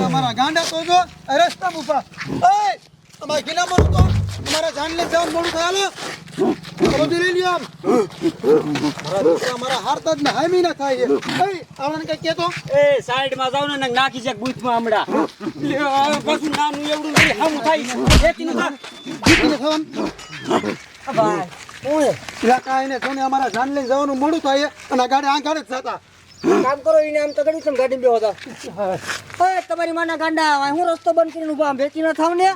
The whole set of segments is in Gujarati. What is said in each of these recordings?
અમારા ગાંડા તો જો રસ્તામાં ઉભા અમારા ગીલા મોડું તો અમારા જાન લઈને જવાનું મોડું થાય બધું લઈ લ્યો અમારા હારતા જ ને હામી ના થાય આવડને કઈ કેતો એ સાઈડ માં જાવ ને નાખી છે બૂથમાં હમણાં પાછું નાનું એવડું લઈ હામું થાય ખેતી નું થવાનું ભાઈ ઓય ઇલાકા એને જોને અમારા જાન લઈને જવાનું મોડું થાય અને ગાડી આ ગાડે જ જતા કામ કરો એને આમ તો ગડી છે ગાડી બેહો હતા ઓય તમારી માના ગાંડા હું રસ્તો બંધ કરીને ઊભા બેચી ના થાવ ને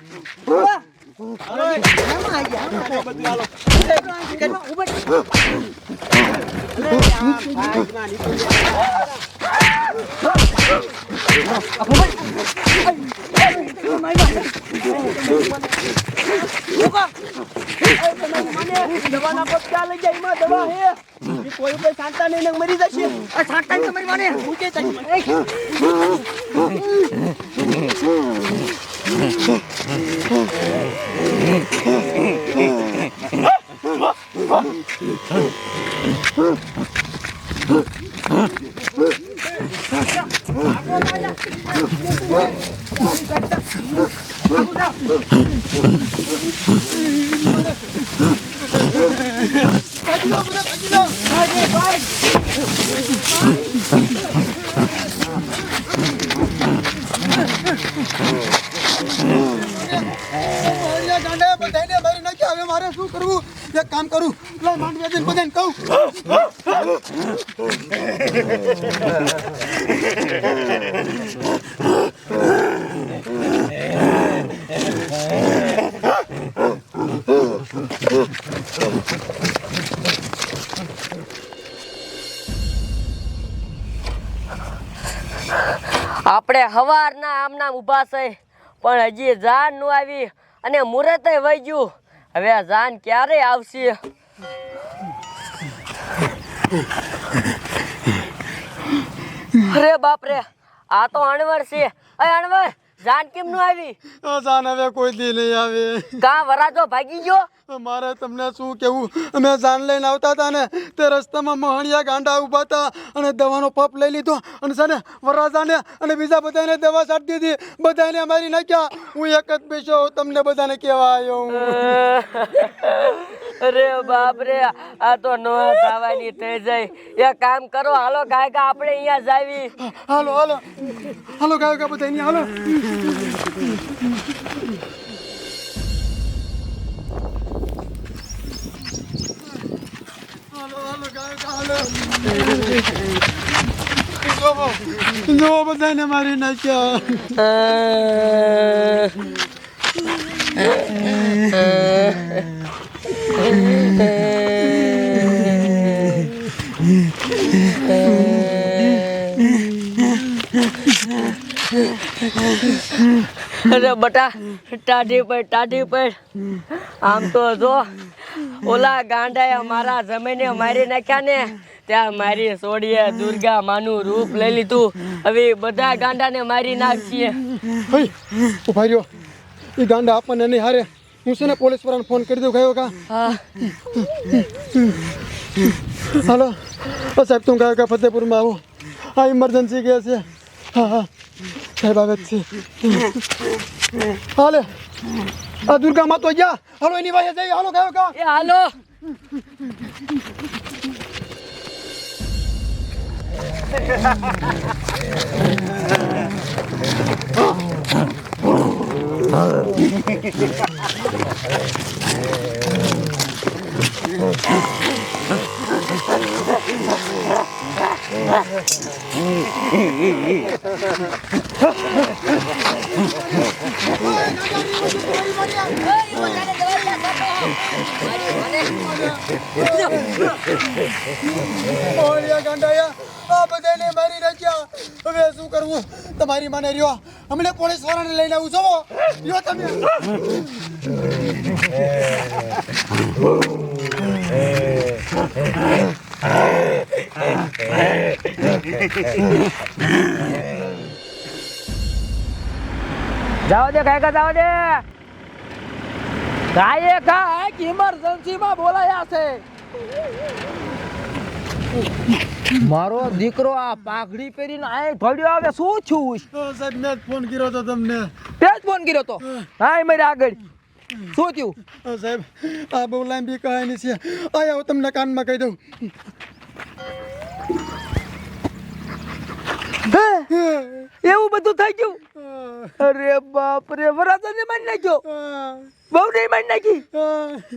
દવાના પત્તા લઈ જાય એમાં દવા હે કોઈ કોઈ શાંતા નહીં મરી જશે આ શાંતા તમારી માને પૂછે મારે શું કરવું એક કામ કરું માંડવી બધાને કહું આપણે હવારના આમના ઊભા છે પણ હજી જાન નું આવી અને મુહૂર્તે વહી ગયું હવે આ જાન ક્યારે આવશે અરે બાપ રે આ તો અણવર છે અણવર જાન કેમ નું આવી જાન હવે કોઈ દી નહીં આવે કા વરાજો ભાગી ગયો મારે તમને શું કેવું અમે જાન લઈને આવતા હતા ને તે રસ્તામાં મહણિયા ગાંડા ઊભા હતા અને દવાનો પપ લઈ લીધો અને છે ને વરરાજાને અને બીજા બધાને દવા છાંટી દીધી બધાને મારી નાખ્યા હું એક જ બેસ્યો તમને બધાને કહેવા આવ્યો અરે બાપ રે આ તો નો થવાની થઈ જાય એક કામ કરો હાલો ગાયકા આપણે અહીંયા જાવી હાલો હાલો હાલો ગાયકા બધા અહીંયા હાલો જો બધાને મારી નાખ્યા અરે બટા ટાઢી પડ આમ તો જો ઓલા ગાંડાએ મારા જમીને મારી નાખ્યા ને ત્યાં મારી સોડીએ દુર્ગા માનું રૂપ લઈ લીધું હવે બધા ગાંડાને મારી નાખીએ ઉભા રહ્યો એ ગાંડા આપણને નહીં હારે હું છે ને પોલીસ વાળાને ફોન કરી દઉં ગયો કા હાલો સાહેબ તું ગયો કા ફતેપુરમાં આવો હા ઇમરજન્સી ગયા છે હા હા સાહેબ આવે છે હાલે આ દુર્ગા માં તો ગયા હાલો એની વાહે જઈએ હાલો ગયો કા એ હાલો બધાને મારી નાખ્યા હવે શું કરવું તમારી માને રહ્યો હમણાં પોલીસ વાળાને લઈને આવું છો તમે જાઓ દે કાકા જાઓ દે ગાયે કા ઇમરજન્સી માં બોલાયા છે મારો દીકરો આ પાઘડી પહેરીને આ ઘડ્યો આવે શું છું સાહેબ મેં જ ફોન કર્યો તો તમને તે જ ફોન કર્યો તો હા મારે આગળ શું થયું સાહેબ આ બહુ લાંબી કહાની છે આયા હું તમને કાનમાં કહી દઉં એવું બધું થઈ ગયું અરે બાપ રે વરાજાને મારી નાખ્યો બહુ નહીં મારી નાખી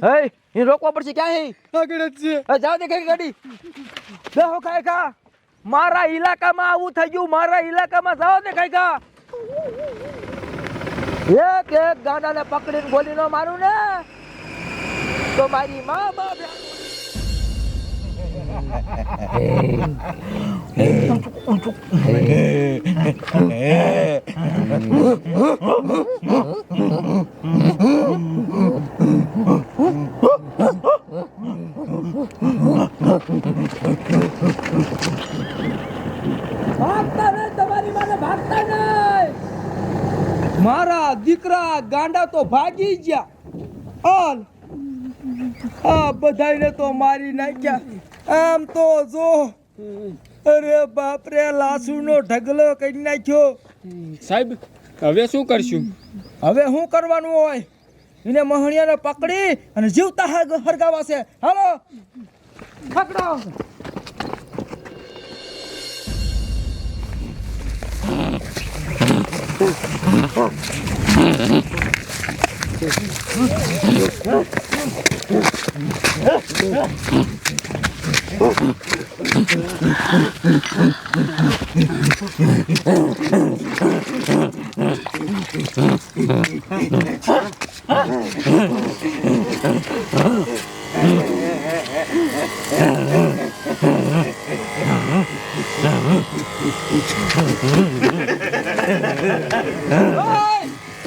હે એ રોકવા પડશે ક્યાં હે આગળ જ છે જાવ દે કઈ ગાડી દેખો કાઈ કા મારા ઇલાકામાં આવું થઈ ગયું મારા ઇલાકામાં જાવ દે કાઈ કા એક ગાડાને પકડીને ગોલી નો મારું ને તો મારી માં બાપ ભાગતા નહીં તમારી માને ભાગતા નહીં મારા દીકરા ગાંડા તો ભાગી ગયા આ બધાને તો મારી નાખ્યા આમ તો જો અરે બાપ રે લાસુનો ઢગલો કરી નાખ્યો સાહેબ હવે શું કરશું હવે શું કરવાનું હોય એને મહણિયાને પકડી અને જીવતા હરગાવા છે હાલો પકડો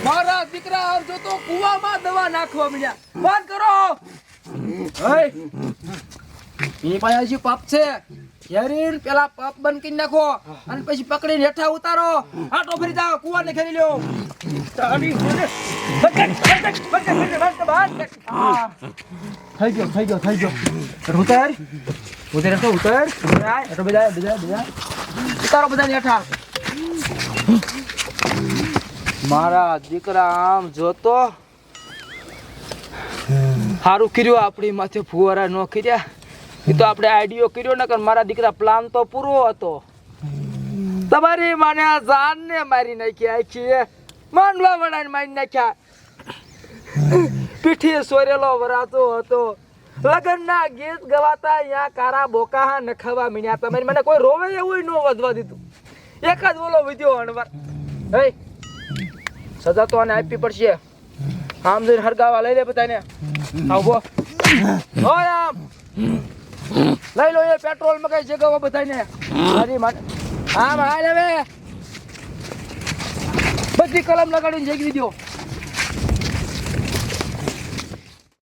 મારા દીકરા આવજો તો કુવામાં દવા નાખવા મળ્યા બંધ કરો એની પાસે હજી પાપ છે હેરીન પેલા પાપ બંધ કરી નાખો અને પછી પકડીને હેઠા ઉતારો આટો ફરી જાઓ કુવાને ખેલી લ્યો થઈ ગયો ઉતાર ઉતારો બધાને હેઠા મારા દીકરા આમ જોતો સારું કર્યું આપણી માથે ફુવારા ન કર્યા એ તો આપણે આઈડિયો કર્યો ને કે મારા દીકરા પ્લાન તો પૂરો હતો તમારી માને આ જાનને મારી નાખ્યા આખી માનવા વડાને મારી નાખ્યા પીઠી સોરેલો વરાતો હતો લગનના ગીત ગવાતા અહીંયા કારા બોકા નખાવા મીણ્યા તમારી મને કોઈ રોવે એવું ન વધવા દીધું એક જ બોલો વિદ્યો અણવાર હે સજા તો આને આપવી પડશે આમ જઈને હરગાવા લઈ લે બધાને આવો ઓય આમ લઈ લો એ પેટ્રોલ માં કઈ જગાવો બધાને મારી આમ હાલ હવે બધી કલમ લગાડીને જગવી દો